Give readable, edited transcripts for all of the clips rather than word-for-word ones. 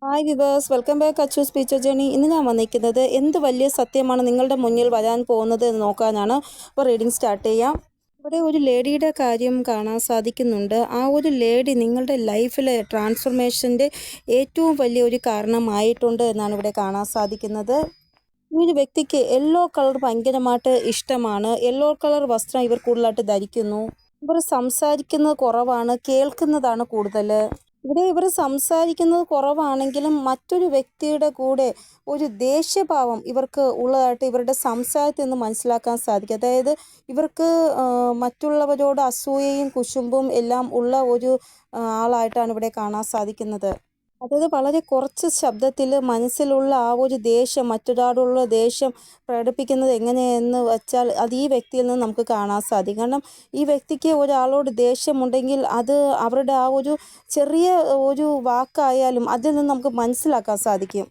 Hi viewers, welcome back Achu സ്പീച്ചർ journey. ഇന്ന് ഞാൻ വന്നിരിക്കുന്നത് എന്ത് വലിയ സത്യമാണ് നിങ്ങളുടെ മുന്നിൽ വരാൻ പോകുന്നത് എന്ന് നോക്കാനാണ്. അപ്പോൾ റീഡിംഗ് സ്റ്റാർട്ട് ചെയ്യാം. ഇവിടെ ഒരു ലേഡിയുടെ കാര്യം കാണാൻ സാധിക്കുന്നുണ്ട്. ആ ഒരു ലേഡി നിങ്ങളുടെ ലൈഫിലെ ട്രാൻസ്ഫോർമേഷൻ്റെ ഏറ്റവും വലിയ ഒരു കാരണമായിട്ടുണ്ട് എന്നാണ് ഇവിടെ കാണാൻ സാധിക്കുന്നത്. ഈ ഒരു വ്യക്തിക്ക് യെല്ലോ കളർ ഭയങ്കരമായിട്ട് ഇഷ്ടമാണ്. യെല്ലോ കളർ വസ്ത്രം ഇവർ കൂടുതലായിട്ട് ധരിക്കുന്നു. ഇവർ സംസാരിക്കുന്നത് കുറവാണ്, കേൾക്കുന്നതാണ് കൂടുതൽ. ഇവിടെ ഇവർ സംസാരിക്കുന്നത് കുറവാണെങ്കിലും മറ്റൊരു വ്യക്തിയുടെ കൂടെ ഒരു ദേഷ്യഭാവം ഇവർക്ക് ഉള്ളതായിട്ട് ഇവരുടെ സംസാരത്തിൽ നിന്ന് മനസ്സിലാക്കാൻ സാധിക്കും. അതായത് ഇവർക്ക് മറ്റുള്ളവരോട് അസൂയയും കുശുമ്പും എല്ലാം ഉള്ള ഒരു ആളായിട്ടാണ് ഇവിടെ കാണാൻ സാധിക്കുന്നത്. അതായത് വളരെ കുറച്ച് ശബ്ദത്തിൽ മനസ്സിലുള്ള ആ ഒരു ദേഷ്യം, മറ്റൊരാളോടുള്ള ദേഷ്യം പ്രകടിപ്പിക്കുന്നത് എങ്ങനെയെന്ന് വെച്ചാൽ അത് ഈ വ്യക്തിയിൽ നിന്ന് നമുക്ക് കാണാൻ സാധിക്കും. കാരണം ഈ വ്യക്തിക്ക് ഒരാളോട് ദേഷ്യമുണ്ടെങ്കിൽ അത് അവരുടെ ആ ഒരു ചെറിയ ഒരു വാക്കായാലും അതിൽ നിന്ന് നമുക്ക് മനസ്സിലാക്കാൻ സാധിക്കും.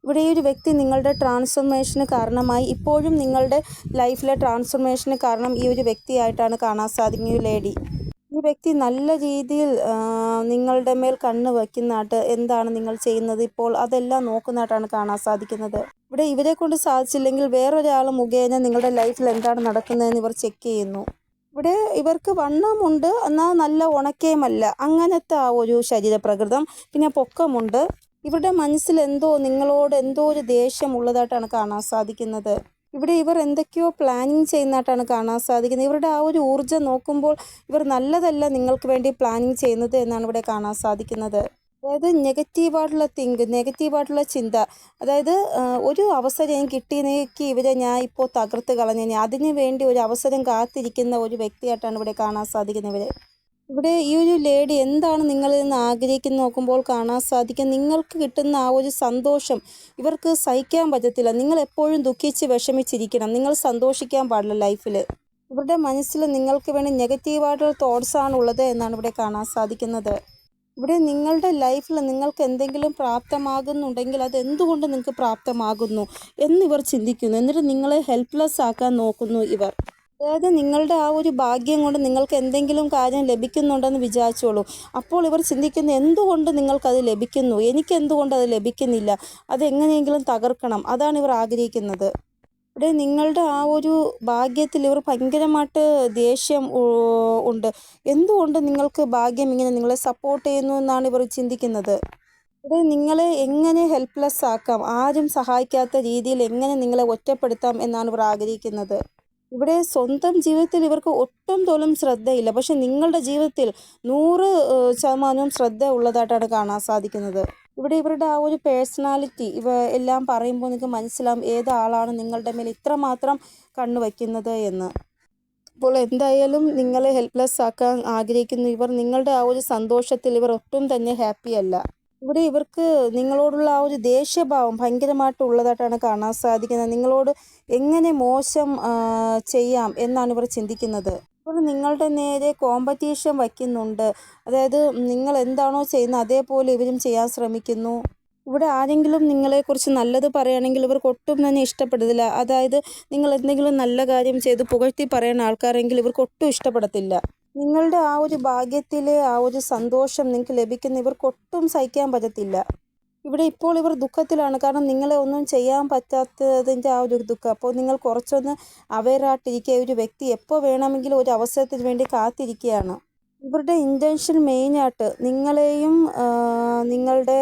ഇവിടെ ഈ ഒരു വ്യക്തി നിങ്ങളുടെ ട്രാൻസ്ഫോർമേഷന് കാരണമായി, ഇപ്പോഴും നിങ്ങളുടെ ലൈഫിലെ ട്രാൻസ്ഫോർമേഷന് കാരണം ഈ ഒരു വ്യക്തിയായിട്ടാണ് കാണാൻ സാധിക്കുന്ന ഈ ലേഡി. ഈ വ്യക്തി നല്ല രീതിയിൽ നിങ്ങളുടെ മേൽ കണ്ണ് വയ്ക്കുന്നതായിട്ട്, എന്താണ് നിങ്ങൾ ചെയ്യുന്നത് ഇപ്പോൾ അതെല്ലാം നോക്കുന്നതായിട്ടാണ് കാണാൻ സാധിക്കുന്നത്. ഇവിടെ ഇവരെ കൊണ്ട് സാധിച്ചില്ലെങ്കിൽ വേറൊരാൾ മുഖേന നിങ്ങളുടെ ലൈഫിൽ എന്താണ് നടക്കുന്നതെന്ന് ഇവർ ചെക്ക് ചെയ്യുന്നു. ഇവിടെ ഇവർക്ക് വണ്ണമുണ്ട്, എന്നാൽ നല്ല ഉണക്കയുമല്ല, അങ്ങനത്തെ ആ ഒരു ശരീരപ്രകൃതം. പിന്നെ പൊക്കമുണ്ട്. ഇവരുടെ മനസ്സിൽ നിങ്ങളോട് എന്തോ ഒരു ദേഷ്യം ഉള്ളതായിട്ടാണ് കാണാൻ സാധിക്കുന്നത്. ഇവിടെ ഇവർ എന്തൊക്കെയോ പ്ലാനിങ് ചെയ്യുന്നതായിട്ടാണ് കാണാൻ സാധിക്കുന്നത്. ഇവരുടെ ആ ഒരു ഊർജ്ജം നോക്കുമ്പോൾ ഇവർ നല്ലതല്ല നിങ്ങൾക്ക് വേണ്ടി പ്ലാനിങ് ചെയ്യുന്നത് എന്നാണ് ഇവിടെ കാണാൻ സാധിക്കുന്നത്. അതായത് നെഗറ്റീവായിട്ടുള്ള ചിന്ത. അതായത് ഒരു അവസരം എനിക്ക് കിട്ടിയെങ്കിൽ ഇവരെ ഞാൻ ഇപ്പോൾ തകർത്ത് കളഞ്ഞേനെ, അതിനു വേണ്ടി ഒരു അവസരം കാത്തിരിക്കുന്ന ഒരു വ്യക്തിയായിട്ടാണ് ഇവിടെ കാണാൻ സാധിക്കുന്നത്. ഇവിടെ ഈ ഒരു ലേഡി എന്താണ് നിങ്ങളിൽ നിന്ന് ആഗ്രഹിക്കുന്ന നോക്കുമ്പോൾ കാണാൻ സാധിക്കും. നിങ്ങൾക്ക് കിട്ടുന്ന ആ ഒരു സന്തോഷം ഇവർക്ക് സഹിക്കാൻ പറ്റത്തില്ല. നിങ്ങൾ എപ്പോഴും ദുഃഖിച്ച് വിഷമിച്ചിരിക്കണം, നിങ്ങൾ സന്തോഷിക്കാൻ പാടില്ല ലൈഫിൽ. ഇവരുടെ മനസ്സിൽ നിങ്ങൾക്ക് വേണ്ടി നെഗറ്റീവായിട്ടുള്ള തോട്ട്സാണ് ഉള്ളത് എന്നാണ് ഇവിടെ കാണാൻ സാധിക്കുന്നത്. ഇവിടെ നിങ്ങളുടെ ലൈഫിൽ നിങ്ങൾക്ക് എന്തെങ്കിലും പ്രാപ്തമാകുന്നുണ്ടെങ്കിൽ അത് എന്തുകൊണ്ട് നിങ്ങൾക്ക് പ്രാപ്തമാകുന്നു എന്നിവർ ചിന്തിക്കുന്നു. എന്നിട്ട് നിങ്ങളെ ഹെൽപ്ലെസ് ആക്കാൻ നോക്കുന്നു ഇവർ. അതായത് നിങ്ങളുടെ ആ ഒരു ഭാഗ്യം കൊണ്ട് നിങ്ങൾക്ക് എന്തെങ്കിലും കാര്യം ലഭിക്കുന്നുണ്ടെന്ന് വിചാരിച്ചോളൂ. അപ്പോൾ ഇവർ ചിന്തിക്കുന്ന എന്തുകൊണ്ട് നിങ്ങൾക്കത് ലഭിക്കുന്നു, എനിക്ക് എന്തുകൊണ്ട് അത് ലഭിക്കുന്നില്ല, അതെങ്ങനെയെങ്കിലും തകർക്കണം, അതാണ് ഇവർ ആഗ്രഹിക്കുന്നത്. ഇവിടെ നിങ്ങളുടെ ആ ഒരു ഭാഗ്യത്തിൽ ഇവർ ഭയങ്കരമായിട്ട് ദേഷ്യം ഉണ്ട്. എന്തുകൊണ്ട് നിങ്ങൾക്ക് ഭാഗ്യം ഇങ്ങനെ നിങ്ങളെ സപ്പോർട്ട് ചെയ്യുന്നു എന്നാണ് ഇവർ ചിന്തിക്കുന്നത്. ഇവിടെ നിങ്ങളെ എങ്ങനെ ഹെൽപ്ലെസ് ആക്കാം, ആരും സഹായിക്കാത്ത രീതിയിൽ എങ്ങനെ നിങ്ങളെ ഒറ്റപ്പെടുത്താം എന്നാണ് ഇവർ ആഗ്രഹിക്കുന്നത്. ഇവിടെ സ്വന്തം ജീവിതത്തിൽ ഇവർക്ക് ഒട്ടും പോലും ശ്രദ്ധയില്ല, പക്ഷെ നിങ്ങളുടെ ജീവിതത്തിൽ 100% ശ്രദ്ധ ഉള്ളതായിട്ടാണ് കാണാൻ സാധിക്കുന്നത്. ഇവിടെ ഇവരുടെ ആ ഒരു പേഴ്സണാലിറ്റി എല്ലാം പറയുമ്പോൾ നിങ്ങൾക്ക് മനസ്സിലാവും ഏതാളാണ് നിങ്ങളുടെ മേൽ ഇത്രമാത്രം കണ്ണു വയ്ക്കുന്നത് എന്ന്. അപ്പോൾ എന്തായാലും നിങ്ങളെ ഹെൽപ്ലെസ് ആക്കാൻ ആഗ്രഹിക്കുന്നു ഇവർ. നിങ്ങളുടെ ആ ഒരു സന്തോഷത്തിൽ ഇവർ ഒട്ടും തന്നെ ഹാപ്പിയല്ല. ഇവിടെ ഇവർക്ക് നിങ്ങളോടുള്ള ആ ഒരു ദേഷ്യഭാവം ഭയങ്കരമായിട്ട് ഉള്ളതായിട്ടാണ് കാണാൻ സാധിക്കുന്നത്. നിങ്ങളോട് എങ്ങനെ മോശം ചെയ്യാം എന്നാണ് ഇവർ ചിന്തിക്കുന്നത്. ഇവർ നിങ്ങളുടെ നേരെ കോമ്പറ്റീഷൻ വയ്ക്കുന്നുണ്ട്. അതായത് നിങ്ങൾ എന്താണോ ചെയ്യുന്നത് അതേപോലെ ഇവരും ചെയ്യാൻ ശ്രമിക്കുന്നു. ഇവിടെ ആരെങ്കിലും നിങ്ങളെക്കുറിച്ച് നല്ലത് പറയുകയാണെങ്കിൽ ഇവർക്ക് ഒട്ടും തന്നെ ഇഷ്ടപ്പെടുന്നില്ല. അതായത് നിങ്ങൾ എന്തെങ്കിലും നല്ല കാര്യം ചെയ്ത് പുകഴ്ത്തി പറയുന്ന ആൾക്കാരെങ്കിൽ ഇവർക്ക് ഒട്ടും ഇഷ്ടപ്പെടത്തില്ല. നിങ്ങളുടെ ആ ഒരു ഭാഗ്യത്തിലെ ആ ഒരു സന്തോഷം നിങ്ങൾക്ക് ലഭിക്കുന്ന ഇവർക്കൊട്ടും സഹിക്കാൻ പറ്റത്തില്ല. ഇവിടെ ഇപ്പോൾ ഇവർ ദുഃഖത്തിലാണ്, കാരണം നിങ്ങളെ ഒന്നും ചെയ്യാൻ പറ്റാത്തതിൻ്റെ ആ ഒരു ദുഃഖം. അപ്പോൾ നിങ്ങൾ കുറച്ചൊന്ന് അവെയറായിട്ടിരിക്കുക. ഒരു വ്യക്തി എപ്പോൾ വേണമെങ്കിലും ഒരു അവസരത്തിന് വേണ്ടി കാത്തിരിക്കുകയാണ്. ഇവരുടെ ഇൻറ്റൻഷൻ മെയിനായിട്ട് നിങ്ങളെയും നിങ്ങളുടെ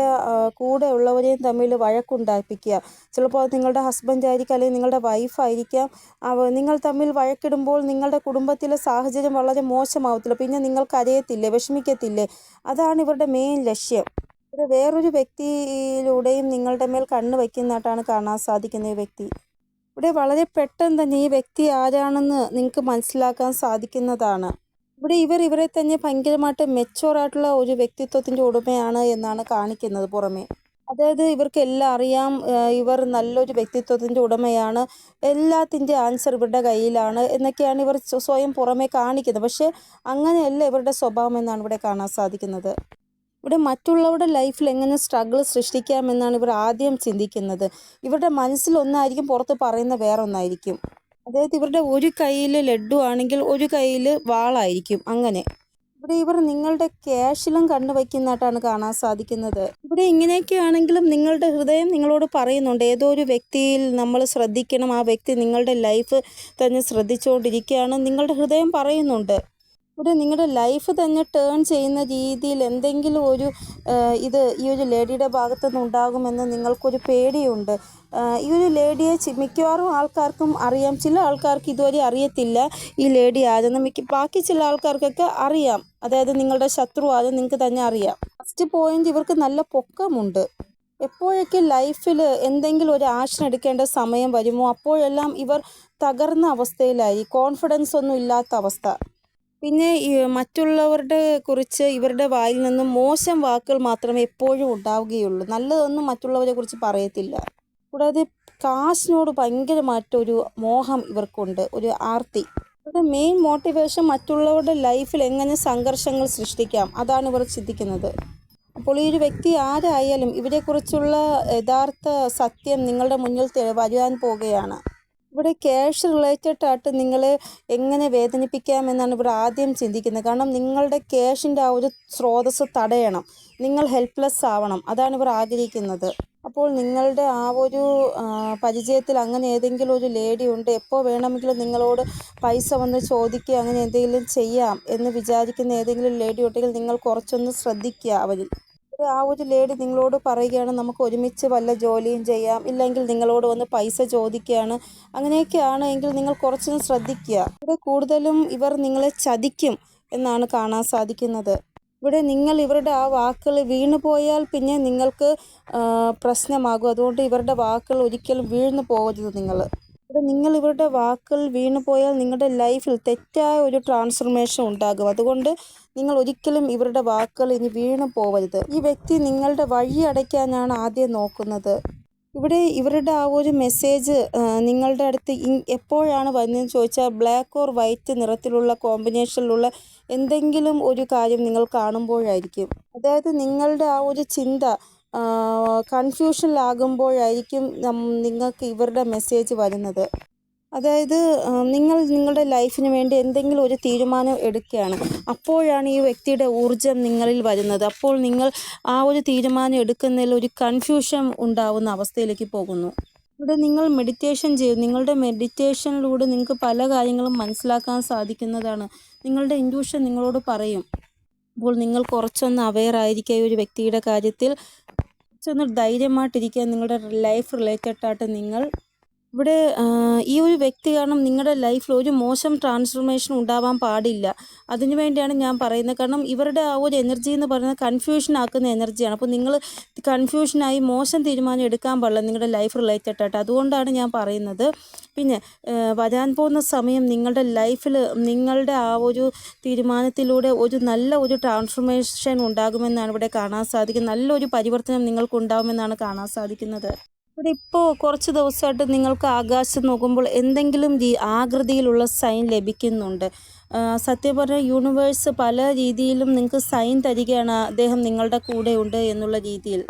കൂടെ ഉള്ളവരെയും തമ്മിൽ വഴക്കുണ്ടാക്കിപ്പിക്കുക. ചിലപ്പോൾ അത് നിങ്ങളുടെ ഹസ്ബൻഡ് ആയിരിക്കാം, അല്ലെങ്കിൽ നിങ്ങളുടെ വൈഫായിരിക്കാം. നിങ്ങൾ തമ്മിൽ വഴക്കിടുമ്പോൾ നിങ്ങളുടെ കുടുംബത്തിലെ സാഹചര്യം വളരെ മോശമാവത്തില്ല. പിന്നെ നിങ്ങൾ കരയത്തില്ലേ, വിഷമിക്കത്തില്ലേ? അതാണ് ഇവരുടെ മെയിൻ ലക്ഷ്യം. ഇവിടെ വേറൊരു വ്യക്തിയിലൂടെയും നിങ്ങളുടെ മേൽ കണ്ണ് വയ്ക്കുന്നതായിട്ടാണ് കാണാൻ സാധിക്കുന്ന ഈ വ്യക്തി. ഇവിടെ വളരെ പെട്ടെന്ന് തന്നെ ഈ വ്യക്തി ആരാണെന്ന് നിങ്ങൾക്ക് മനസ്സിലാക്കാൻ സാധിക്കുന്നതാണ്. ഇവിടെ ഇവരെ തന്നെ ഭയങ്കരമായിട്ട് മെച്ചുവറായിട്ടുള്ള ഒരു വ്യക്തിത്വത്തിൻ്റെ ഉടമയാണ് എന്നാണ് കാണിക്കുന്നത് പുറമേ. അതായത് ഇവർക്ക് എല്ലാം അറിയാം, ഇവർ നല്ലൊരു വ്യക്തിത്വത്തിൻ്റെ ഉടമയാണ്, എല്ലാത്തിൻ്റെ ആൻസർ ഇവരുടെ കയ്യിലാണ് എന്നൊക്കെയാണ് ഇവർ സ്വയം പുറമേ കാണിക്കുന്നത്. പക്ഷേ അങ്ങനെയല്ല ഇവരുടെ സ്വഭാവം എന്നാണ് ഇവിടെ കാണാൻ സാധിക്കുന്നത്. ഇവിടെ മറ്റുള്ളവരുടെ ലൈഫിൽ എങ്ങനെ സ്ട്രഗിൾ സൃഷ്ടിക്കാമെന്നാണ് ഇവർ ആദ്യം ചിന്തിക്കുന്നത്. ഇവരുടെ മനസ്സിലൊന്നായിരിക്കും, പുറത്ത് പറയുന്ന വേറൊന്നായിരിക്കും. അതായത് ഇവരുടെ ഒരു കയ്യിൽ ലഡ്ഡു ആണെങ്കിൽ ഒരു കയ്യിൽ വാളായിരിക്കും. അങ്ങനെ ഇവിടെ ഇവർ നിങ്ങളുടെ ക്യാഷിലും കണ്ണു വയ്ക്കുന്നതായിട്ടാണ് കാണാൻ സാധിക്കുന്നത്. ഇവിടെ ഇങ്ങനെയൊക്കെയാണെങ്കിലും നിങ്ങളുടെ ഹൃദയം നിങ്ങളോട് പറയുന്നുണ്ട് ഏതോ ഒരു വ്യക്തിയിൽ നമ്മൾ ശ്രദ്ധിക്കണം, ആ വ്യക്തി നിങ്ങളുടെ ലൈഫ് തന്നെ ശ്രദ്ധിച്ചുകൊണ്ടിരിക്കുകയാണ്, നിങ്ങളുടെ ഹൃദയം പറയുന്നുണ്ട്. ഇവിടെ നിങ്ങളുടെ ലൈഫ് തന്നെ ടേൺ ചെയ്യുന്ന രീതിയിൽ എന്തെങ്കിലും ഒരു ഈ ഒരു ലേഡിയുടെ ഭാഗത്തു നിന്നുണ്ടാകുമെന്ന് നിങ്ങൾക്കൊരു പേടിയുണ്ട്. ഈ ഒരു ലേഡിയെ മിക്കവാറും ആൾക്കാർക്കും അറിയാം, ചില ആൾക്കാർക്ക് ഇതുവരെ അറിയത്തില്ല ഈ ലേഡി ആരെന്ന്. ബാക്കി ചില ആൾക്കാർക്കൊക്കെ അറിയാം, അതായത് നിങ്ങളുടെ ശത്രു ആരെന്ന് നിങ്ങൾക്ക് തന്നെ അറിയാം. ഫസ്റ്റ് പോയിന്റ്, ഇവർക്ക് നല്ല പൊക്കമുണ്ട്. എപ്പോഴൊക്കെ ലൈഫിൽ എന്തെങ്കിലും ഒരു ആക്ഷൻ എടുക്കേണ്ട സമയം വരുമോ അപ്പോഴെല്ലാം ഇവർ തകർന്ന അവസ്ഥയിലായി, കോൺഫിഡൻസ് ഒന്നും ഇല്ലാത്ത അവസ്ഥ. പിന്നെ മറ്റുള്ളവരുടെ കുറിച്ച് ഇവരുടെ വായിൽ നിന്നും മോശം വാക്കുകൾ മാത്രമേ എപ്പോഴും ഉണ്ടാവുകയുള്ളൂ, നല്ലതൊന്നും മറ്റുള്ളവരെ കുറിച്ച് പറയത്തില്ല. കൂടാതെ കാശിനോട് ഭയങ്കരമായിട്ടൊരു മോഹം ഇവർക്കുണ്ട്, ഒരു ആർത്തി. ഇവരുടെ മെയിൻ മോട്ടിവേഷൻ മറ്റുള്ളവരുടെ ലൈഫിൽ എങ്ങനെ സംഘർഷങ്ങൾ സൃഷ്ടിക്കാം, അതാണ് ഇവർ ചിന്തിക്കുന്നത്. അപ്പോൾ ഈ ഒരു വ്യക്തി ആരായാലും ഇവരെക്കുറിച്ചുള്ള യഥാർത്ഥ സത്യം നിങ്ങളുടെ മുന്നിൽ വരുവാൻ പോവുകയാണ്. ഇവിടെ ക്യാഷ് റിലേറ്റഡ് ആയിട്ട് നിങ്ങളെ എങ്ങനെ വേദനിപ്പിക്കാമെന്നാണ് ഇവർ ആദ്യം ചിന്തിക്കുന്നത്. കാരണം നിങ്ങളുടെ ക്യാഷിൻ്റെ ആ ഒരു സ്രോതസ്സ് തടയണം, നിങ്ങൾ ഹെൽപ്ലെസ് ആവണം, അതാണ് ഇവർ ആഗ്രഹിക്കുന്നത്. അപ്പോൾ നിങ്ങളുടെ ആ ഒരു പരിചയത്തിൽ അങ്ങനെ ഏതെങ്കിലും ഒരു ലേഡി ഉണ്ട്, എപ്പോൾ വേണമെങ്കിലും നിങ്ങളോട് പൈസ വന്ന് ചോദിക്കുക, അങ്ങനെ എന്തെങ്കിലും ചെയ്യാം എന്ന് വിചാരിക്കുന്ന ഏതെങ്കിലും ലേഡി ഉണ്ടെങ്കിൽ നിങ്ങൾ കുറച്ചൊന്ന് ശ്രദ്ധിക്കുക അവരിൽ. ആ ഒരു ലേഡി നിങ്ങളോട് പറയുകയാണ് നമുക്ക് ഒരുമിച്ച് വല്ല ജോലിയും ചെയ്യാം, ഇല്ലെങ്കിൽ നിങ്ങളോട് വന്ന് പൈസ ചോദിക്കുകയാണ്, അങ്ങനെയൊക്കെയാണ് എങ്കിൽ നിങ്ങൾ കുറച്ചൊന്ന് ശ്രദ്ധിക്കുക. ഇവിടെ കൂടുതലും ഇവർ നിങ്ങളെ ചതിക്കും എന്നാണ് കാണാൻ സാധിക്കുന്നത്. ഇവിടെ നിങ്ങൾ ഇവരുടെ ആ വാക്കുകൾ വീണു പോയാൽ പിന്നെ നിങ്ങൾക്ക് പ്രശ്നമാകും. അതുകൊണ്ട് ഇവരുടെ വാക്കുകൾ ഒരിക്കലും വീഴ്ന്നു പോകരുത് നിങ്ങൾ. ഇവിടെ നിങ്ങൾ ഇവരുടെ വാക്കുകൾ വീണു പോയാൽ നിങ്ങളുടെ ലൈഫിൽ തെറ്റായ ഒരു ട്രാൻസ്ഫർമേഷൻ ഉണ്ടാകും. അതുകൊണ്ട് നിങ്ങൾ ഒരിക്കലും ഇവരുടെ വാക്കുകൾ ഇനി വീണു പോകരുത്. ഈ വ്യക്തി നിങ്ങളുടെ വഴി അടയ്ക്കാനാണ് ആദ്യം നോക്കുന്നത്. ഇവിടെ ഇവരുടെ ആ ഒരു മെസ്സേജ് നിങ്ങളുടെ അടുത്ത് എപ്പോഴാണ് വരുന്നതെന്ന് ചോദിച്ചാൽ ബ്ലാക്ക് ഓർ വൈറ്റ് നിറത്തിലുള്ള കോമ്പിനേഷനിലുള്ള എന്തെങ്കിലും ഒരു കാര്യം നിങ്ങൾ കാണുമ്പോഴായിരിക്കും. അതായത് നിങ്ങളുടെ ആ ഒരു ചിന്ത കൺഫ്യൂഷനിലാകുമ്പോഴായിരിക്കും നിങ്ങൾക്ക് ഇവരുടെ മെസ്സേജ് വരുന്നത്. അതായത് നിങ്ങൾ നിങ്ങളുടെ ലൈഫിന് വേണ്ടി എന്തെങ്കിലും ഒരു തീരുമാനം എടുക്കുകയാണ്, അപ്പോഴാണ് ഈ വ്യക്തിയുടെ ഊർജം നിങ്ങളിൽ വരുന്നത്. അപ്പോൾ നിങ്ങൾ ആ ഒരു തീരുമാനം എടുക്കുന്നതിൽ ഒരു കൺഫ്യൂഷൻ ഉണ്ടാവുന്ന അവസ്ഥയിലേക്ക് പോകുന്നു. ഇവിടെ നിങ്ങൾ മെഡിറ്റേഷൻ ചെയ്യും, നിങ്ങളുടെ മെഡിറ്റേഷനിലൂടെ നിങ്ങൾക്ക് പല കാര്യങ്ങളും മനസ്സിലാക്കാൻ സാധിക്കുന്നതാണ്. നിങ്ങളുടെ ഇൻറ്റ്യൂഷൻ നിങ്ങളോട് പറയും. അപ്പോൾ നിങ്ങൾ കുറച്ചൊന്ന് അവെയർ ആയിരിക്കുക ഈ ഒരു വ്യക്തിയുടെ കാര്യത്തിൽ, കുറച്ചൊന്ന് ധൈര്യമായിട്ടിരിക്കുക. നിങ്ങളുടെ ലൈഫ് റിലേറ്റഡ് ആയിട്ട് നിങ്ങൾ ഇവിടെ ഈ ഒരു വ്യക്തി കാരണം നിങ്ങളുടെ ലൈഫിൽ ഒരു മോശം ട്രാൻസ്ഫർമേഷൻ ഉണ്ടാവാൻ പാടില്ല. അതിനു വേണ്ടിയാണ് ഞാൻ പറയുന്നത്. കാരണം ഇവരുടെ ആ ഒരു എനർജി എന്ന് പറയുന്നത് കൺഫ്യൂഷൻ ആക്കുന്ന എനർജിയാണ്. അപ്പോൾ നിങ്ങൾ കൺഫ്യൂഷനായി മോശം തീരുമാനം എടുക്കാൻ പാടില്ല നിങ്ങളുടെ ലൈഫ് റിലേറ്റഡ് ആയിട്ട്. അതുകൊണ്ടാണ് ഞാൻ പറയുന്നത്. പിന്നെ വരാൻ പോകുന്ന സമയം നിങ്ങളുടെ ലൈഫിൽ നിങ്ങളുടെ ആ ഒരു തീരുമാനത്തിലൂടെ ഒരു നല്ല ഒരു ട്രാൻസ്ഫർമേഷൻ ഉണ്ടാകുമെന്നാണ് ഇവിടെ കാണാൻ സാധിക്കുന്നത്. നല്ലൊരു പരിവർത്തനം നിങ്ങൾക്കുണ്ടാകുമെന്നാണ് കാണാൻ സാധിക്കുന്നത്. ഇവിടെ ഇപ്പോൾ കുറച്ച് ദിവസമായിട്ട് നിങ്ങൾക്ക് ആകാശം നോക്കുമ്പോൾ എന്തെങ്കിലും ആകൃതിയിലുള്ള സൈൻ ലഭിക്കുന്നുണ്ട്. സത്യം പറഞ്ഞാൽ യൂണിവേഴ്സ് പല രീതിയിലും നിങ്ങൾക്ക് സൈൻ തരികയാണ്, അദ്ദേഹം നിങ്ങളുടെ കൂടെയുണ്ട് എന്നുള്ള രീതിയിൽ.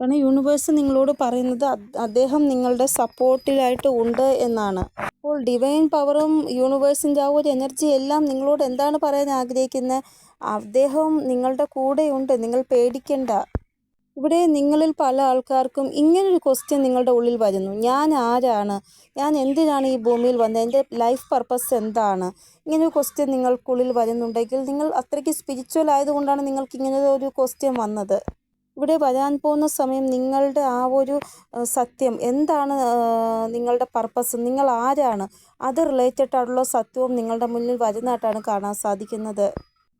കാരണം യൂണിവേഴ്സ് നിങ്ങളോട് പറയുന്നത് അദ്ദേഹം നിങ്ങളുടെ സപ്പോർട്ടിലായിട്ട് ഉണ്ട് എന്നാണ്. അപ്പോൾ ഡിവൈൻ പവറും യൂണിവേഴ്സിൻ്റെ ആ ഒരു എനർജി എല്ലാം നിങ്ങളോട് എന്താണ് പറയാൻ ആഗ്രഹിക്കുന്നത്? അദ്ദേഹം നിങ്ങളുടെ കൂടെയുണ്ട്, നിങ്ങൾ പേടിക്കണ്ട. ഇവിടെ നിങ്ങളിൽ പല ആൾക്കാർക്കും ഇങ്ങനൊരു ക്വസ്റ്റ്യൻ നിങ്ങളുടെ ഉള്ളിൽ വരുന്നു, ഞാൻ ആരാണ്, ഞാൻ എന്തിനാണ് ഈ ഭൂമിയിൽ വന്നത്, എൻ്റെ ലൈഫ് പർപ്പസ് എന്താണ്? ഇങ്ങനൊരു ക്വസ്റ്റ്യൻ നിങ്ങൾക്കുള്ളിൽ വരുന്നുണ്ടെങ്കിൽ നിങ്ങൾ അത്രയ്ക്ക് സ്പിരിച്വൽ ആയതുകൊണ്ടാണ് നിങ്ങൾക്ക് ഇങ്ങനെ ഒരു ക്വസ്റ്റ്യൻ വന്നത്. ഇവിടെ വരാൻ പോകുന്ന സമയം നിങ്ങളുടെ ആ ഒരു സത്യം എന്താണ്, നിങ്ങളുടെ പർപ്പസ്, നിങ്ങൾ ആരാണ്, അത് റിലേറ്റഡ് ആയിട്ടുള്ള സത്യവും നിങ്ങളുടെ മുന്നിൽ വരുന്നതായിട്ടാണ് കാണാൻ സാധിക്കുന്നത്.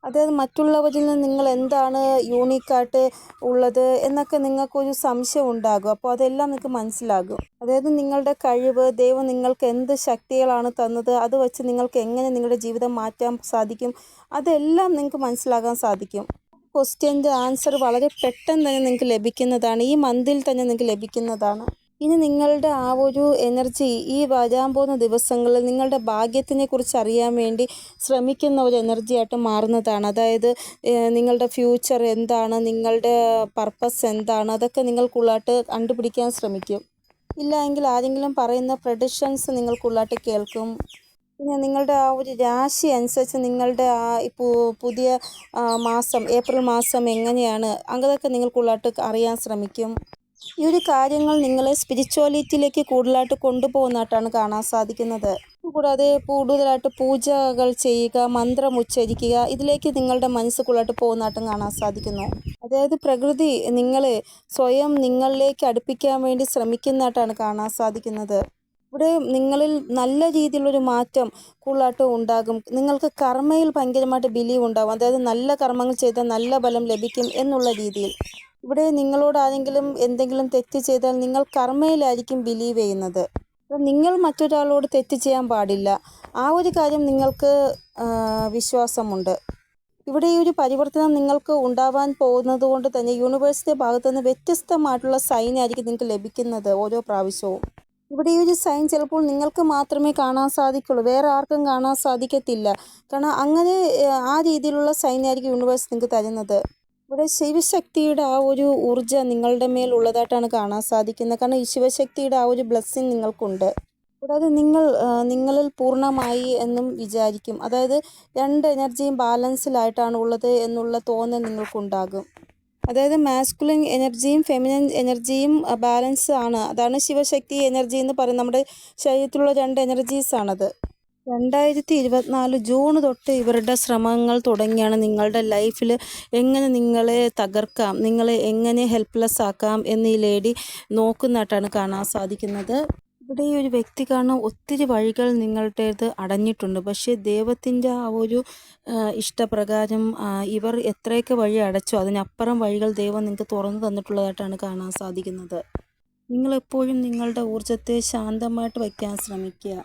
അതായത് മറ്റുള്ളവരിൽ നിന്ന് നിങ്ങൾ എന്താണ് യൂണീക്കായിട്ട് ഉള്ളത് എന്നൊക്കെ നിങ്ങൾക്കൊരു സംശയം ഉണ്ടാകും. അപ്പോൾ അതെല്ലാം നിങ്ങൾക്ക് മനസ്സിലാകും. അതായത് നിങ്ങളുടെ കഴിവ്, ദൈവം നിങ്ങൾക്ക് എന്ത് ശക്തികളാണ് തന്നത്, അത് വെച്ച് നിങ്ങൾക്ക് എങ്ങനെ നിങ്ങളുടെ ജീവിതം മാറ്റാൻ സാധിക്കും, അതെല്ലാം നിങ്ങൾക്ക് മനസ്സിലാക്കാൻ സാധിക്കും. ക്വസ്റ്റ്യൻ്റെ ആൻസർ വളരെ പെട്ടെന്ന് തന്നെ നിങ്ങൾക്ക് ലഭിക്കുന്നതാണ്, ഈ മന്തിൽ തന്നെ നിങ്ങൾക്ക് ലഭിക്കുന്നതാണ്. ഇനി നിങ്ങളുടെ ആ ഒരു എനർജി ഈ വരാൻ പോകുന്ന ദിവസങ്ങളിൽ നിങ്ങളുടെ ഭാഗ്യത്തിനെ കുറിച്ച് അറിയാൻ വേണ്ടി ശ്രമിക്കുന്ന ഒരു എനർജി ആയിട്ട് മാറുന്നതാണ്. അതായത് നിങ്ങളുടെ ഫ്യൂച്ചർ എന്താണ്, നിങ്ങളുടെ പർപ്പസ് എന്താണ്, അതൊക്കെ നിങ്ങൾക്കുള്ളായിട്ട് കണ്ടുപിടിക്കാൻ ശ്രമിക്കും. ഇല്ല എങ്കിൽ ആരെങ്കിലും പറയുന്ന പ്രഡിക്ഷൻസ് നിങ്ങൾക്കുള്ളായിട്ട് കേൾക്കും. പിന്നെ നിങ്ങളുടെ ആ ഒരു രാശി അനുസരിച്ച് നിങ്ങളുടെ ആ പുതിയ മാസം ഏപ്രിൽ മാസം എങ്ങനെയാണ് അതൊക്കെ നിങ്ങൾ കൂടുതലായിട്ട് അറിയാൻ ശ്രമിക്കും. ഈ ഒരു കാര്യങ്ങൾ നിങ്ങളെ സ്പിരിച്വാലിറ്റിയിലേക്ക് കൂടുതലായിട്ട് കൊണ്ടുപോകുന്നതായിട്ടാണ് കാണാൻ സാധിക്കുന്നത്. കൂടാതെ കൂടുതലായിട്ട് പൂജകൾ ചെയ്യുക, മന്ത്രം ഉച്ചരിക്കുക, ഇതിലേക്ക് നിങ്ങളുടെ മനസ്സ് കൂടുതലായിട്ട് പോകുന്നതായിട്ടും കാണാൻ സാധിക്കുന്നു. അതായത് പ്രകൃതി നിങ്ങളെ സ്വയം നിങ്ങളിലേക്ക് അടുപ്പിക്കാൻ വേണ്ടി ശ്രമിക്കുന്നതായിട്ടാണ് കാണാൻ സാധിക്കുന്നത്. ഇവിടെ നിങ്ങളിൽ നല്ല രീതിയിലുള്ളൊരു മാറ്റം കൂടുതലായിട്ട് ഉണ്ടാകും. നിങ്ങൾക്ക് കർമ്മയിൽ ഭയങ്കരമായിട്ട് ബിലീവ് ഉണ്ടാകും. അതായത് നല്ല കർമ്മങ്ങൾ ചെയ്താൽ നല്ല ഫലം ലഭിക്കും എന്നുള്ള രീതിയിൽ. ഇവിടെ നിങ്ങളോട് ആരെങ്കിലും എന്തെങ്കിലും തെറ്റ് ചെയ്താൽ നിങ്ങൾ കർമ്മയിലായിരിക്കും ബിലീവ് ചെയ്യുന്നത്. അപ്പോൾ നിങ്ങൾ മറ്റൊരാളോട് തെറ്റ് ചെയ്യാൻ പാടില്ല. ആ ഒരു കാര്യം നിങ്ങൾക്ക് വിശ്വാസമുണ്ട്. ഇവിടെ ഈ ഒരു പരിവർത്തനം നിങ്ങൾക്ക് ഉണ്ടാവാൻ പോകുന്നത് കൊണ്ട് തന്നെ യൂണിവേഴ്സിൻ്റെ ഭാഗത്തുനിന്ന് വ്യത്യസ്തമായിട്ടുള്ള സൈനായിരിക്കും നിങ്ങൾക്ക് ലഭിക്കുന്നത് ഓരോ പ്രാവശ്യവും. ഇവിടെ ഈ ഒരു സൈൻ ചിലപ്പോൾ നിങ്ങൾക്ക് മാത്രമേ കാണാൻ സാധിക്കുള്ളൂ, വേറെ ആർക്കും കാണാൻ സാധിക്കത്തില്ല. കാരണം അങ്ങനെ ആ രീതിയിലുള്ള സൈനായിരിക്കും യൂണിവേഴ്സ് നിങ്ങൾക്ക് തരുന്നത്. ഇവിടെ ശിവശക്തിയുടെ ആ ഒരു ഊർജ്ജം നിങ്ങളുടെ മേൽ ഉള്ളതായിട്ടാണ് കാണാൻ സാധിക്കുന്നത്. കാരണം ഈ ശിവശക്തിയുടെ ആ ഒരു ബ്ലെസ്സിങ് നിങ്ങൾക്കുണ്ട്. കൂടാതെ നിങ്ങളിൽ പൂർണ്ണമായി എന്നും വിചാരിക്കും. അതായത് രണ്ട് എനർജിയും ബാലൻസിലായിട്ടാണ് ഉള്ളത് എന്നുള്ള തോന്നൽ നിങ്ങൾക്കുണ്ടാകും. അതായത് മാസ്കുലിൻ എനർജിയും ഫെമിനിൻ എനർജിയും ബാലൻസ് ആണ്. അതാണ് ശിവശക്തി എനർജി എന്ന് പറയുന്നത്. നമ്മുടെ ശരീരത്തിലുള്ള രണ്ട് എനർജീസാണത്. 2024 ജൂൺ തൊട്ട് ഇവരുടെ ശ്രമങ്ങൾ തുടങ്ങിയാണ് നിങ്ങളുടെ ലൈഫിൽ എങ്ങനെ നിങ്ങളെ തകർക്കാം, നിങ്ങളെ എങ്ങനെ ഹെൽപ്ലെസ് ആക്കാം എന്ന് ഈ ലേഡി നോക്കുന്നതായിട്ടാണ് കാണാൻ സാധിക്കുന്നത്. ഇവിടെ ഈ ഒരു വ്യക്തി കാരണം ഒത്തിരി വഴികൾ നിങ്ങളുടേത് അടഞ്ഞിട്ടുണ്ട്. പക്ഷേ ദൈവത്തിൻ്റെ ആ ഒരു ഇഷ്ടപ്രകാരം ഇവർ എത്രയൊക്കെ വഴി അടച്ചോ അതിനപ്പുറം വഴികൾ ദൈവം നിങ്ങൾക്ക് തുറന്നു തന്നിട്ടുള്ളതായിട്ടാണ് കാണാൻ സാധിക്കുന്നത്. നിങ്ങളെപ്പോഴും നിങ്ങളുടെ ഊർജ്ജത്തെ ശാന്തമായിട്ട് വയ്ക്കാൻ ശ്രമിക്കുക.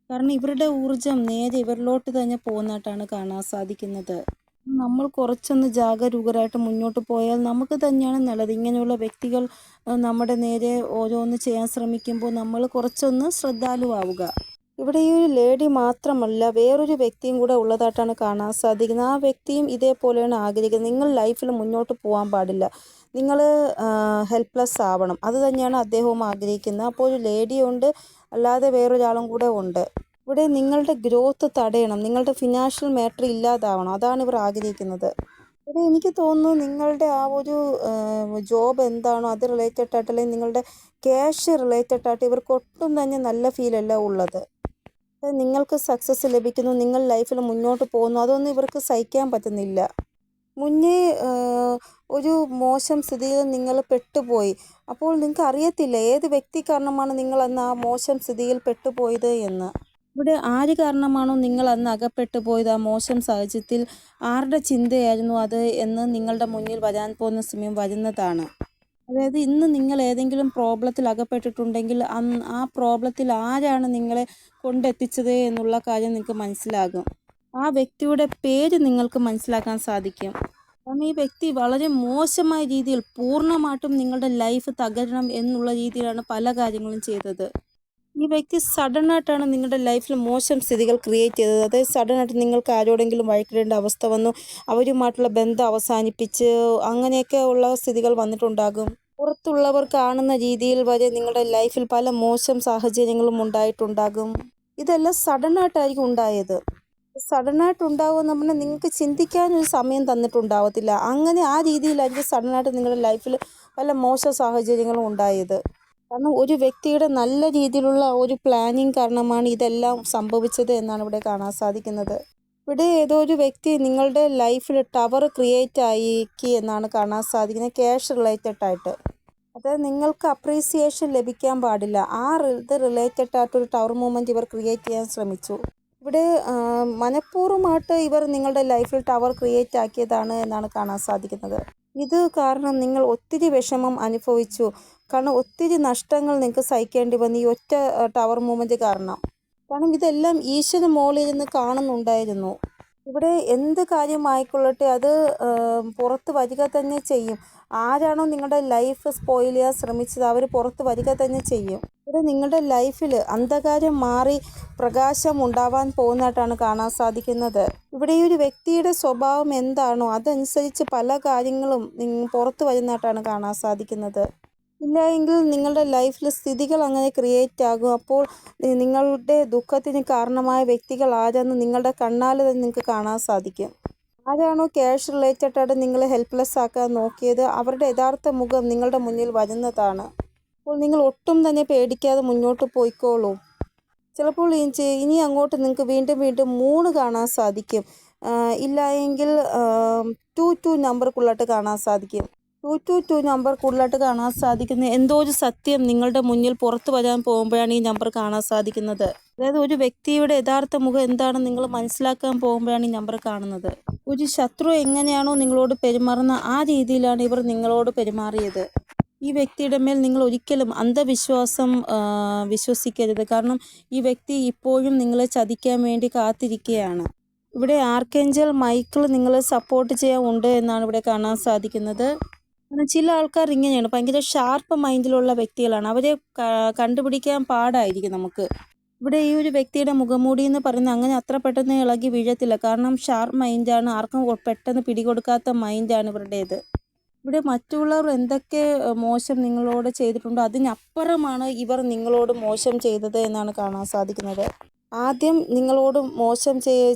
കാരണം ഇവരുടെ ഊർജം നേരെ ഇവരിലോട്ട് തന്നെ പോകുന്നതായിട്ടാണ് കാണാൻ സാധിക്കുന്നത്. നമ്മൾ കുറച്ചൊന്ന് ജാഗരൂകരായിട്ട് മുന്നോട്ട് പോയാൽ നമുക്ക് തന്നെയാണ് നല്ലത്. ഇങ്ങനെയുള്ള വ്യക്തികൾ നമ്മുടെ നേരെ ഓരോന്ന് ചെയ്യാൻ ശ്രമിക്കുമ്പോൾ നമ്മൾ കുറച്ചൊന്ന് ശ്രദ്ധാലുവാവുക. ഇവിടെ ഈ ഒരു ലേഡി മാത്രമല്ല വേറൊരു വ്യക്തിയും കൂടെ ഉള്ളതായിട്ടാണ് കാണാൻ സാധിക്കുന്നത്. ആ വ്യക്തിയും ഇതേപോലെയാണ് ആഗ്രഹിക്കുന്നത്. നിങ്ങൾ ലൈഫിൽ മുന്നോട്ട് പോകാൻ പാടില്ല, നിങ്ങൾ ഹെൽപ്ലെസ് ആവണം. അത് തന്നെയാണ് അദ്ദേഹവും ആഗ്രഹിക്കുന്നത്. അപ്പോൾ ഒരു ലേഡിയുണ്ട്, അല്ലാതെ വേറൊരാളും കൂടെ ഉണ്ട്. ഇവിടെ നിങ്ങളുടെ ഗ്രോത്ത് തടയണം, നിങ്ങളുടെ ഫിനാൻഷ്യൽ മാറ്റർ ഇല്ലാതാവണം, അതാണ് ഇവർ ആഗ്രഹിക്കുന്നത്. ഇവിടെ എനിക്ക് തോന്നുന്നു നിങ്ങളുടെ ആ ഒരു ജോബ് എന്താണോ അത് റിലേറ്റഡ് ആയിട്ട്, അല്ലെങ്കിൽ നിങ്ങളുടെ ക്യാഷ് റിലേറ്റഡ് ആയിട്ട് ഇവർക്ക് ഒട്ടും തന്നെ നല്ല ഫീലല്ല ഉള്ളത്. നിങ്ങൾക്ക് സക്സസ് ലഭിക്കുന്നു, നിങ്ങൾ ലൈഫിൽ മുന്നോട്ട് പോകുന്നു, അതൊന്നും ഇവർക്ക് സഹിക്കാൻ പറ്റുന്നില്ല. മുന്നേ ഒരു മോശം സ്ഥിതിയിൽ നിങ്ങൾ പെട്ടുപോയി. അപ്പോൾ നിങ്ങൾക്ക് അറിയത്തില്ല ഏത് വ്യക്തി കാരണമാണ് നിങ്ങൾ അന്ന് ആ മോശം സ്ഥിതിയിൽ പെട്ടുപോയത് എന്ന്. ഇവിടെ ആര് കാരണമാണോ നിങ്ങൾ അന്ന് അകപ്പെട്ടു പോയത് ആ മോശം സാഹചര്യത്തിൽ, ആരുടെ ചിന്തയായിരുന്നു അത് എന്ന് നിങ്ങളുടെ മുന്നിൽ വരാൻ പോകുന്ന സമയം വരുന്നതാണ്. അതായത് ഇന്ന് നിങ്ങൾ ഏതെങ്കിലും പ്രോബ്ലത്തിൽ അകപ്പെട്ടിട്ടുണ്ടെങ്കിൽ ആ പ്രോബ്ലത്തിൽ ആരാണ് നിങ്ങളെ കൊണ്ടെത്തിച്ചത് എന്നുള്ള കാര്യം നിങ്ങൾക്ക് മനസ്സിലാകും. ആ വ്യക്തിയുടെ പേര് നിങ്ങൾക്ക് മനസ്സിലാക്കാൻ സാധിക്കും. കാരണം ഈ വ്യക്തി വളരെ മോശമായ രീതിയിൽ പൂർണ്ണമായിട്ടും നിങ്ങളുടെ ലൈഫ് തകരണം എന്നുള്ള രീതിയിലാണ് പല കാര്യങ്ങളും ചെയ്തത്. ഈ വ്യക്തി സഡനായിട്ടാണ് നിങ്ങളുടെ ലൈഫിൽ മോശം സ്ഥിതികൾ ക്രിയേറ്റ് ചെയ്തത്. അതായത് സഡനായിട്ട് നിങ്ങൾക്ക് ആരോടെങ്കിലും വഴക്കിടേണ്ട അവസ്ഥ വന്നു, അവരുമായിട്ടുള്ള ബന്ധം അവസാനിപ്പിച്ച് അങ്ങനെയൊക്കെ ഉള്ള സ്ഥിതികൾ വന്നിട്ടുണ്ടാകും. പുറത്തുള്ളവർ കാണുന്ന രീതിയിൽ വരെ നിങ്ങളുടെ ലൈഫിൽ പല മോശം സാഹചര്യങ്ങളും ഉണ്ടായിട്ടുണ്ടാകും. ഇതെല്ലാം സഡനായിട്ടായിരിക്കും ഉണ്ടായത്. സഡനായിട്ട് ഉണ്ടാവുമെന്ന് പറഞ്ഞാൽ നിങ്ങൾക്ക് ചിന്തിക്കാനൊരു സമയം തന്നിട്ടുണ്ടാവത്തില്ല. അങ്ങനെ ആ രീതിയിലായിരിക്കും സഡനായിട്ട് നിങ്ങളുടെ ലൈഫിൽ പല മോശം സാഹചര്യങ്ങളും ഉണ്ടായത്. കാരണം ഒരു വ്യക്തിയുടെ നല്ല രീതിയിലുള്ള ഒരു പ്ലാനിങ് കാരണമാണ് ഇതെല്ലാം സംഭവിച്ചത് എന്നാണ് ഇവിടെ കാണാൻ സാധിക്കുന്നത്. ഇവിടെ ഏതോ ഒരു വ്യക്തി നിങ്ങളുടെ ലൈഫിൽ ടവർ ക്രിയേറ്റ് ആക്കി എന്നാണ് കാണാൻ സാധിക്കുന്നത്, ക്യാഷ് റിലേറ്റഡ് ആയിട്ട്. അതായത് നിങ്ങൾക്ക് അപ്രീസിയേഷൻ ലഭിക്കാൻ പാടില്ല, ഇത് റിലേറ്റഡ് ആയിട്ടൊരു ടവർ മൂവ്മെൻറ്റ് ഇവർ ക്രിയേറ്റ് ചെയ്യാൻ ശ്രമിച്ചു. ഇവിടെ മനഃപൂർവ്വമായിട്ട് ഇവർ നിങ്ങളുടെ ലൈഫിൽ ടവർ ക്രിയേറ്റ് ആക്കിയതാണ് എന്നാണ് കാണാൻ സാധിക്കുന്നത്. ഇത് കാരണം നിങ്ങൾ ഒത്തിരി വിഷമം അനുഭവിച്ചു. കാരണം ഒത്തിരി നഷ്ടങ്ങൾ നിങ്ങൾക്ക് സഹിക്കേണ്ടി വന്നു ഈ ഒറ്റ ടവർ മൂവ്മെൻറ്റ് കാരണം. കാരണം ഇതെല്ലാം ഈശ്വരൻ മോളിരുന്ന് കാണുന്നുണ്ടായിരുന്നു. ഇവിടെ എന്ത് കാര്യമായിക്കൊള്ളട്ടെ അത് പുറത്ത് വരിക തന്നെ ചെയ്യും. ആരാണോ നിങ്ങളുടെ ലൈഫ് സ്പോയിൽ ചെയ്യാൻ ശ്രമിച്ചത് അവർ പുറത്ത് വരിക തന്നെ ചെയ്യും. ഇവിടെ നിങ്ങളുടെ ലൈഫിൽ അന്ധകാരം മാറി പ്രകാശം ഉണ്ടാവാൻ പോകുന്നതായിട്ടാണ് കാണാൻ സാധിക്കുന്നത്. ഇവിടെ ഈ ഒരു വ്യക്തിയുടെ സ്വഭാവം എന്താണോ അതനുസരിച്ച് പല കാര്യങ്ങളും പുറത്ത് വരുന്നതായിട്ടാണ് കാണാൻ സാധിക്കുന്നത്. ഇല്ല എങ്കിൽ നിങ്ങളുടെ ലൈഫിൽ സ്ഥിതികൾ അങ്ങനെ ക്രിയേറ്റ് ആകും. അപ്പോൾ നിങ്ങളുടെ ദുഃഖത്തിന് കാരണമായ വ്യക്തികൾ ആരെന്ന് നിങ്ങളുടെ കണ്ണാൽ തന്നെ നിങ്ങൾക്ക് കാണാൻ സാധിക്കും. ആരാണോ ക്യാഷ് റിലേറ്റഡ് ആയിട്ട് നിങ്ങളെ ഹെൽപ്ലെസ് ആക്കാൻ നോക്കിയത്, അവരുടെ യഥാർത്ഥ മുഖം നിങ്ങളുടെ മുന്നിൽ വരുന്നതാണ്. അപ്പോൾ നിങ്ങൾ ഒട്ടും തന്നെ പേടിക്കാതെ മുന്നോട്ട് പോയിക്കോളൂ. ചിലപ്പോൾ ഇനി അങ്ങോട്ട് നിങ്ങൾക്ക് വീണ്ടും വീണ്ടും 3 കാണാൻ സാധിക്കും. ഇല്ല എങ്കിൽ 2 നമ്പർക്കുള്ളിട്ട് കാണാൻ സാധിക്കും. 2 നമ്പർക്കുള്ളിട്ട് കാണാൻ സാധിക്കുന്ന എന്തോ ഒരു സത്യം നിങ്ങളുടെ മുന്നിൽ പുറത്തു വരാൻ പോകുമ്പോഴാണ് ഈ നമ്പർ കാണാൻ സാധിക്കുന്നത്. അതായത് ഒരു വ്യക്തിയുടെ യഥാർത്ഥ മുഖം എന്താണെന്ന് നിങ്ങൾ മനസ്സിലാക്കാൻ പോകുമ്പോഴാണ് ഈ നമ്പർ കാണുന്നത്. ഒരു ശത്രു എങ്ങനെയാണോ നിങ്ങളോട് പെരുമാറുന്ന ആ രീതിയിലാണ് ഇവർ നിങ്ങളോട് പെരുമാറിയത്. ഈ വ്യക്തിയുടെ മേൽ നിങ്ങൾ ഒരിക്കലും അന്ധവിശ്വാസം വിശ്വസിക്കരുത്. കാരണം ഈ വ്യക്തി ഇപ്പോഴും നിങ്ങളെ ചതിക്കാൻ വേണ്ടി കാത്തിരിക്കുകയാണ്. ഇവിടെ ആർക്കേഞ്ചൽ മൈക്കിൾ നിങ്ങളെ സപ്പോർട്ട് ചെയ്യാൻ ഉണ്ട് എന്നാണ് ഇവിടെ കാണാൻ സാധിക്കുന്നത്. കാരണം ചില ആൾക്കാർ ഇങ്ങനെയാണ്, ഭയങ്കര ഷാർപ്പ് മൈൻഡിലുള്ള വ്യക്തികളാണ്. അവരെ കണ്ടുപിടിക്കാൻ പാടായിരിക്കും നമുക്ക്. ഇവിടെ ഈ ഒരു വ്യക്തിയുടെ മുഖംമൂടി എന്ന് പറയുന്നത് അങ്ങനെ അത്ര പെട്ടെന്ന് ഇളകി വീഴത്തില്ല. കാരണം ഷാർപ്പ് മൈൻഡാണ്, ആർക്കും പെട്ടെന്ന് പിടികൊടുക്കാത്ത മൈൻഡാണ് ഇവരുടേത്. ഇവിടെ മറ്റുള്ളവർ എന്തൊക്കെ മോശം നിങ്ങളോട് ചെയ്തിട്ടുണ്ടോ അതിനപ്പുറമാണ് ഇവർ നിങ്ങളോട് മോശം ചെയ്തത് എന്നാണ് കാണാൻ സാധിക്കുന്നത്. ആദ്യം നിങ്ങളോട് മോശം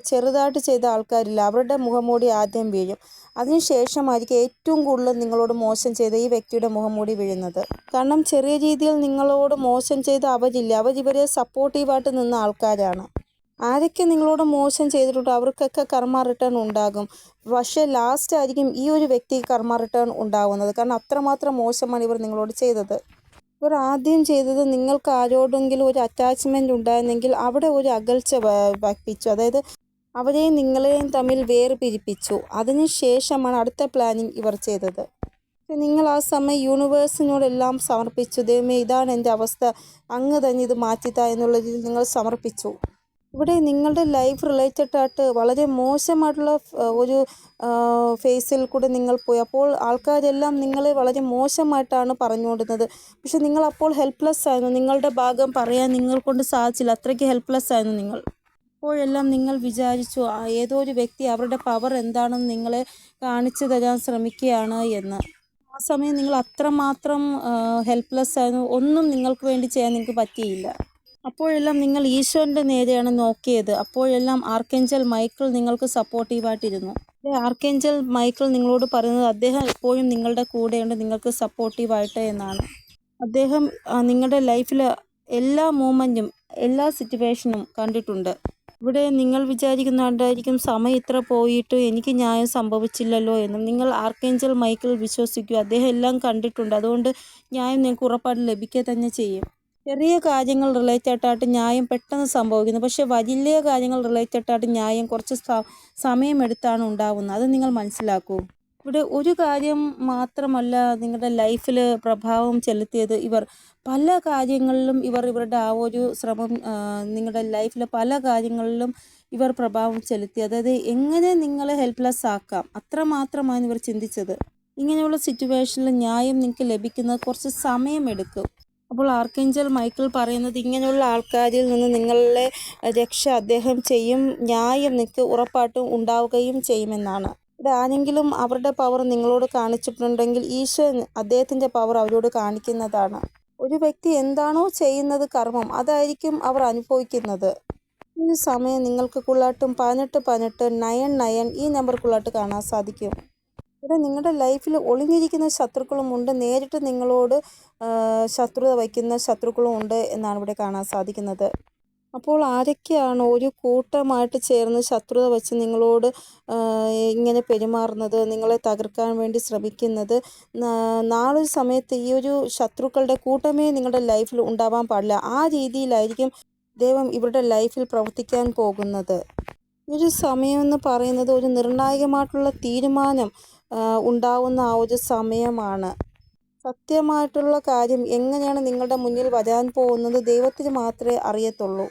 ചെറുതായിട്ട് ചെയ്ത ആൾക്കാരില്ല, അവരുടെ മുഖംമൂടി ആദ്യം വീഴും. അതിനുശേഷമായിരിക്കും ഏറ്റവും കൂടുതൽ നിങ്ങളോട് മോശം ചെയ്ത ഈ വ്യക്തിയുടെ മുഖംമൂടി വീഴുന്നത്. കാരണം ചെറിയ രീതിയിൽ നിങ്ങളോട് മോശം ചെയ്ത അവരില്ല, അവരിവരെ സപ്പോർട്ടീവായിട്ട് നിന്ന ആൾക്കാരാണ്. ആരൊക്കെ നിങ്ങളോട് മോശം ചെയ്തിട്ടുണ്ടോ അവർക്കൊക്കെ കർമ്മ റിട്ടേൺ ഉണ്ടാകും. പക്ഷേ ലാസ്റ്റ് ആയിരിക്കും ഈ ഒരു വ്യക്തിക്ക് കർമ്മ റിട്ടേൺ ഉണ്ടാകുന്നത്. കാരണം അത്രമാത്രം മോശമാണ് ഇവർ നിങ്ങളോട് ചെയ്തത്. ഇവർ ആദ്യം ചെയ്തത് നിങ്ങൾക്ക് ആരോടെങ്കിലും ഒരു അറ്റാച്ച്മെൻറ്റ് ഉണ്ടായിരുന്നെങ്കിൽ അവിടെ ഒരു അകൽച്ച വയ്പ്പിച്ചു. അതായത് അവരെയും നിങ്ങളെയും തമ്മിൽ വേർപിരിപ്പിച്ചു. അതിനുശേഷമാണ് അടുത്ത പ്ലാനിങ് ഇവർ ചെയ്തത്. നിങ്ങൾ ആ സമയം യൂണിവേഴ്സിനോടെല്ലാം സമർപ്പിച്ചു. ദൈവമേ, ഇതാണ് എൻ്റെ അവസ്ഥ, അങ്ങ് തന്നെ ഇത് മാറ്റിത്താ എന്നുള്ള രീതിയിൽ നിങ്ങൾ സമർപ്പിച്ചു. ഇവിടെ നിങ്ങളുടെ ലൈഫ് റിലേറ്റഡ് ആയിട്ട് വളരെ മോശമായിട്ടുള്ള ഒരു ഫേസിൽ കൂടെ നിങ്ങൾ പോയി. അപ്പോൾ ആൾക്കാരെല്ലാം നിങ്ങളെ വളരെ മോശമായിട്ടാണ് പറഞ്ഞുകൊണ്ടിരുന്നത്. പക്ഷെ നിങ്ങൾ അപ്പോൾ ഹെൽപ്ലെസ് ആയിരുന്നു. നിങ്ങളുടെ ഭാഗം പറയാൻ നിങ്ങൾ കൊണ്ട് സാധിച്ചില്ല, അത്രയ്ക്ക് ഹെൽപ്ലെസ് ആയിരുന്നു നിങ്ങൾ. അപ്പോഴെല്ലാം നിങ്ങൾ വിചാരിച്ചു ഏതോ ഒരു വ്യക്തി അവരുടെ പവർ എന്താണെന്ന് നിങ്ങളെ കാണിച്ചു തരാൻ ശ്രമിക്കുകയാണ് എന്ന്. ആ സമയം നിങ്ങൾ അത്രമാത്രം ഹെൽപ്ലെസ് ആയിരുന്നു. ഒന്നും നിങ്ങൾക്ക് വേണ്ടി ചെയ്യാൻ നിങ്ങൾക്ക് പറ്റിയില്ല. അപ്പോഴെല്ലാം നിങ്ങൾ ഈശോൻ്റെ നേരെയാണ് നോക്കിയത്. അപ്പോഴെല്ലാം ആർക്കേഞ്ചൽ മൈക്കിൾ നിങ്ങൾക്ക് സപ്പോർട്ടീവായിട്ടിരുന്നു. ആർക്കേഞ്ചൽ മൈക്കിൾ നിങ്ങളോട് പറയുന്നത് അദ്ദേഹം എപ്പോഴും നിങ്ങളുടെ കൂടെയുണ്ട്, നിങ്ങൾക്ക് സപ്പോർട്ടീവായിട്ട് എന്നാണ്. അദ്ദേഹം നിങ്ങളുടെ ലൈഫിൽ എല്ലാ മൂമെൻറ്റും എല്ലാ സിറ്റുവേഷനും കണ്ടിട്ടുണ്ട്. ഇവിടെ നിങ്ങൾ വിചാരിക്കുന്നുണ്ടായിരിക്കും സമയം ഇത്ര പോയിട്ട് എനിക്ക് ന്യായം സംഭവിച്ചില്ലല്ലോ എന്നും. നിങ്ങൾ ആർക്കേഞ്ചൽ മൈക്കിൾ വിശ്വസിക്കുക, അദ്ദേഹം എല്ലാം കണ്ടിട്ടുണ്ട്. അതുകൊണ്ട് ന്യായം നിങ്ങൾക്ക് ഉറപ്പായിട്ട് ലഭിക്കുക തന്നെ ചെയ്യും. ചെറിയ കാര്യങ്ങൾ റിലേറ്റഡ് ആയിട്ട് ന്യായം പെട്ടെന്ന് സംഭവിക്കുന്നു. പക്ഷേ വലിയ കാര്യങ്ങൾ റിലേറ്റഡ് ആയിട്ട് ന്യായം കുറച്ച് സമയമെടുത്താണ് ഉണ്ടാകുന്നത്. അത് നിങ്ങൾ മനസ്സിലാക്കൂ. ഇവിടെ ഒരു കാര്യം മാത്രമല്ല നിങ്ങളുടെ ലൈഫിൽ പ്രഭാവം ചെലുത്തിയത്. ഇവർ പല കാര്യങ്ങളിലും ഇവരുടെ ആ ഒരു ശ്രമം നിങ്ങളുടെ ലൈഫിലെ പല കാര്യങ്ങളിലും ഇവർ പ്രഭാവം ചെലുത്തി. അതായത് എങ്ങനെ നിങ്ങളെ ഹെൽപ്ലെസ് ആക്കാം, അത്രമാത്രമാണ് ഇവർ ചിന്തിച്ചത്. ഇങ്ങനെയുള്ള സിറ്റുവേഷനിൽ ന്യായം നിങ്ങൾക്ക് ലഭിക്കുന്നത് കുറച്ച് സമയമെടുക്കും. അപ്പോൾ ആർക്കേഞ്ചൽ മൈക്കിൾ പറയുന്നത് ഇങ്ങനെയുള്ള ആൾക്കാരിൽ നിന്ന് നിങ്ങളെ രക്ഷ അദ്ദേഹം ചെയ്യും, ന്യായം നിങ്ങൾക്ക് ഉറപ്പായിട്ടും ഉണ്ടാവുകയും ചെയ്യുമെന്നാണ്. ഇവിടെ ആരെങ്കിലും അവരുടെ പവർ നിങ്ങളോട് കാണിച്ചിട്ടുണ്ടെങ്കിൽ ഈശോ അദ്ദേഹത്തിൻ്റെ പവർ അവരോട് കാണിക്കുന്നതാണ്. ഒരു വ്യക്തി എന്താണോ ചെയ്യുന്നത് കർമ്മം, അതായിരിക്കും അവർ അനുഭവിക്കുന്നത്. ഈ സമയം നിങ്ങൾക്ക് കുള്ളാട്ടും 18 ഈ നമ്പർക്കുള്ളാട്ട് കാണാൻ സാധിക്കും. ഇവിടെ നിങ്ങളുടെ ലൈഫിൽ ഒളിഞ്ഞിരിക്കുന്ന ശത്രുക്കളും ഉണ്ട്, നേരിട്ട് നിങ്ങളോട് ശത്രുത വയ്ക്കുന്ന ശത്രുക്കളും ഉണ്ട് എന്നാണ് ഇവിടെ കാണാൻ സാധിക്കുന്നത്. അപ്പോൾ ആരൊക്കെയാണ് ഒരു കൂട്ടമായിട്ട് ചേർന്ന് ശത്രുത വച്ച് നിങ്ങളോട് ഇങ്ങനെ പെരുമാറുന്നത്, നിങ്ങളെ തകർക്കാൻ വേണ്ടി ശ്രമിക്കുന്നത്, നാളൊരു സമയത്ത് ഈ ഒരു ശത്രുക്കളുടെ കൂട്ടമേ നിങ്ങളുടെ ലൈഫിൽ ഉണ്ടാവാൻ പാടില്ല. ആ രീതിയിലായിരിക്കും ദൈവം ഇവരുടെ ലൈഫിൽ പ്രവർത്തിക്കാൻ പോകുന്നത്. ഒരു സമയമെന്ന് പറയുന്നത് ഒരു നിർണായകമായിട്ടുള്ള തീരുമാനം ഉണ്ടാവുന്ന ആ ഒരു സമയമാണ്. സത്യമായിട്ടുള്ള കാര്യം എങ്ങനെയാണ് നിങ്ങളുടെ മുന്നിൽ വരാൻ പോകുന്നത് ദൈവത്തിന് മാത്രമേ അറിയത്തുള്ളൂ.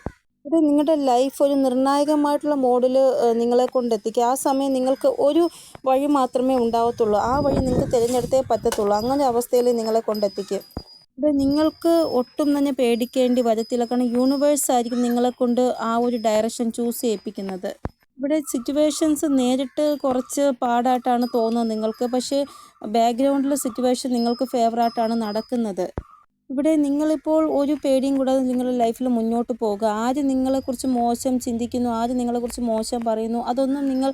ഇത് നിങ്ങളുടെ ലൈഫ് ഒരു നിർണായകമായിട്ടുള്ള മോഡിൽ നിങ്ങളെ കൊണ്ടെത്തിക്കുക. ആ സമയം നിങ്ങൾക്ക് ഒരു വഴി മാത്രമേ ഉണ്ടാവത്തുള്ളൂ, ആ വഴി നിങ്ങൾക്ക് തിരഞ്ഞെടുത്തേ പറ്റത്തുള്ളൂ. അങ്ങനെ അവസ്ഥയിൽ നിങ്ങളെ കൊണ്ടെത്തിക്കും. ഇത് നിങ്ങൾക്ക് ഒട്ടും തന്നെ പേടിക്കേണ്ടി വരത്തില്ല. കാരണം യൂണിവേഴ്സ് ആയിരിക്കും നിങ്ങളെ കൊണ്ട് ആ ഒരു ഡയറക്ഷൻ ചൂസ് ചെയ്യിപ്പിക്കുന്നത്. ഇവിടെ സിറ്റുവേഷൻസ് നേരിട്ട് കുറച്ച് പാടായിട്ടാണ് തോന്നുന്നത് നിങ്ങൾക്ക്. പക്ഷേ ബാക്ക്ഗ്രൗണ്ടിലെ സിറ്റുവേഷൻ നിങ്ങൾക്ക് ഫേവറായിട്ടാണ് നടക്കുന്നത്. ഇവിടെ നിങ്ങളിപ്പോൾ ഒരു പേടിയും കൂടാതെ നിങ്ങളുടെ ലൈഫിൽ മുന്നോട്ട് പോകുക. ആര് നിങ്ങളെക്കുറിച്ച് മോശം ചിന്തിക്കുന്നു, ആര് നിങ്ങളെക്കുറിച്ച് മോശം പറയുന്നു, അതൊന്നും നിങ്ങൾ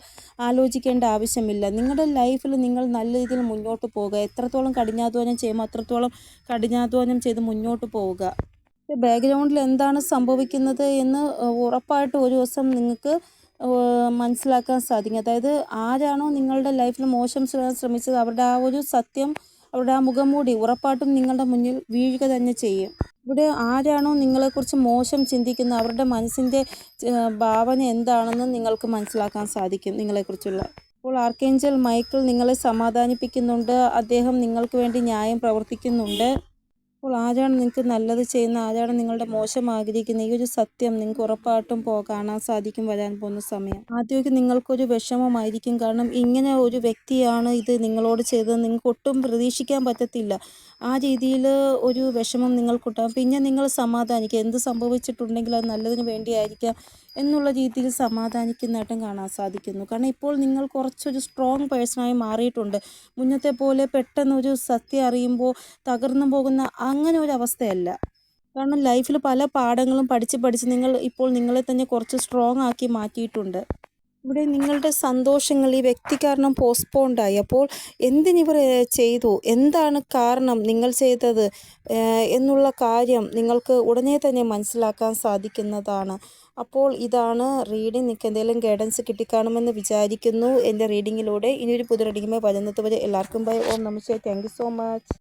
ആലോചിക്കേണ്ട ആവശ്യമില്ല. നിങ്ങളുടെ ലൈഫിൽ നിങ്ങൾ നല്ല രീതിയിൽ മുന്നോട്ട് പോവുക. എത്രത്തോളം കഠിനാധ്വാനം ചെയ്യുമോ അത്രത്തോളം കഠിനാധ്വാനം ചെയ്ത് മുന്നോട്ട് പോവുക. ബാക്ക്ഗ്രൗണ്ടിൽ എന്താണ് സംഭവിക്കുന്നത് എന്ന് ഉറപ്പായിട്ട് ഒരു ദിവസം നിങ്ങൾക്ക് മനസ്സിലാക്കാൻ സാധിക്കും. അതായത് ആരാണോ നിങ്ങളുടെ ലൈഫിൽ മോശം ചെയ്യാൻ ശ്രമിച്ചത് അവരുടെ ആ ഒരു സത്യം, അവരുടെ ആ മുഖംമൂടി ഉറപ്പായിട്ടും നിങ്ങളുടെ മുന്നിൽ വീഴുക തന്നെ ചെയ്യും. ഇവിടെ ആരാണോ നിങ്ങളെക്കുറിച്ച് മോശം ചിന്തിക്കുന്നത് അവരുടെ മനസ്സിൻ്റെ ഭാവന എന്താണെന്ന് നിങ്ങൾക്ക് മനസ്സിലാക്കാൻ സാധിക്കും നിങ്ങളെക്കുറിച്ചുള്ള. അപ്പോൾ ആർക്കേഞ്ചൽ മൈക്കിൾ നിങ്ങളെ സമാധാനിപ്പിക്കുന്നുണ്ട്. അദ്ദേഹം നിങ്ങൾക്ക് വേണ്ടി ന്യായം പ്രവർത്തിക്കുന്നുണ്ട്. അപ്പോൾ ആരാണ് നിങ്ങൾക്ക് നല്ലത് ചെയ്യുന്നത്, ആരാണ് നിങ്ങളുടെ മോശം ആഗ്രഹിക്കുന്നത്, ഈ ഒരു സത്യം നിങ്ങൾക്ക് ഉറപ്പായിട്ടും കാണാൻ സാധിക്കും വരാൻ പോകുന്ന സമയം. ആദ്യമൊക്കെ നിങ്ങൾക്കൊരു വിഷമമായിരിക്കും. കാരണം ഇങ്ങനെ ഒരു വ്യക്തിയാണ് ഇത് നിങ്ങളോട് ചെയ്തത് നിങ്ങൾക്ക് ഒട്ടും പ്രതീക്ഷിക്കാൻ പറ്റത്തില്ല. ആ രീതിയിൽ ഒരു വിഷമം നിങ്ങൾക്കുണ്ടാകും. പിന്നെ നിങ്ങൾ സമാധാനിക്കുക, എന്ത് സംഭവിച്ചിട്ടുണ്ടെങ്കിൽ അത് നല്ലതിന് വേണ്ടിയായിരിക്കാം എന്നുള്ള രീതിയിൽ സമാധാനിക്കുന്നതായിട്ടും കാണാൻ സാധിക്കുന്നു. കാരണം ഇപ്പോൾ നിങ്ങൾ കുറച്ചൊരു സ്ട്രോങ് പേഴ്സണായി മാറിയിട്ടുണ്ട്. മുന്നത്തെ പോലെ പെട്ടെന്നൊരു സത്യം അറിയുമ്പോൾ തകർന്നു പോകുന്ന അങ്ങനെ ഒരു അവസ്ഥയല്ല. കാരണം ലൈഫിൽ പല പാഠങ്ങളും പഠിച്ച് നിങ്ങൾ ഇപ്പോൾ നിങ്ങളെ തന്നെ കുറച്ച് സ്ട്രോങ് ആക്കി മാറ്റിയിട്ടുണ്ട്. ഇവിടെ നിങ്ങളുടെ സന്തോഷങ്ങൾ ഈ വ്യക്തി കാരണം പോസ്റ്റ്പോണ്ടായി. അപ്പോൾ എന്തിനിവർ ചെയ്തു, എന്താണ് കാരണം നിങ്ങൾ ചെയ്തത് എന്നുള്ള കാര്യം നിങ്ങൾക്ക് ഉടനെ തന്നെ മനസ്സിലാക്കാൻ സാധിക്കുന്നതാണ്. അപ്പോൾ ഇതാണ് റീഡിംഗ്. നിങ്ങൾക്ക് എന്തെങ്കിലും ഗൈഡൻസ് കിട്ടിക്കാണുമെന്ന് വിചാരിക്കുന്നു എൻ്റെ റീഡിങ്ങിലൂടെ. ഇനിയൊരു പുതിയ റീഡിങ്ങുമായി വരുന്നത് വരെ എല്ലാവർക്കും ബൈ. ഓം നമസ്തേ. Thank you so much.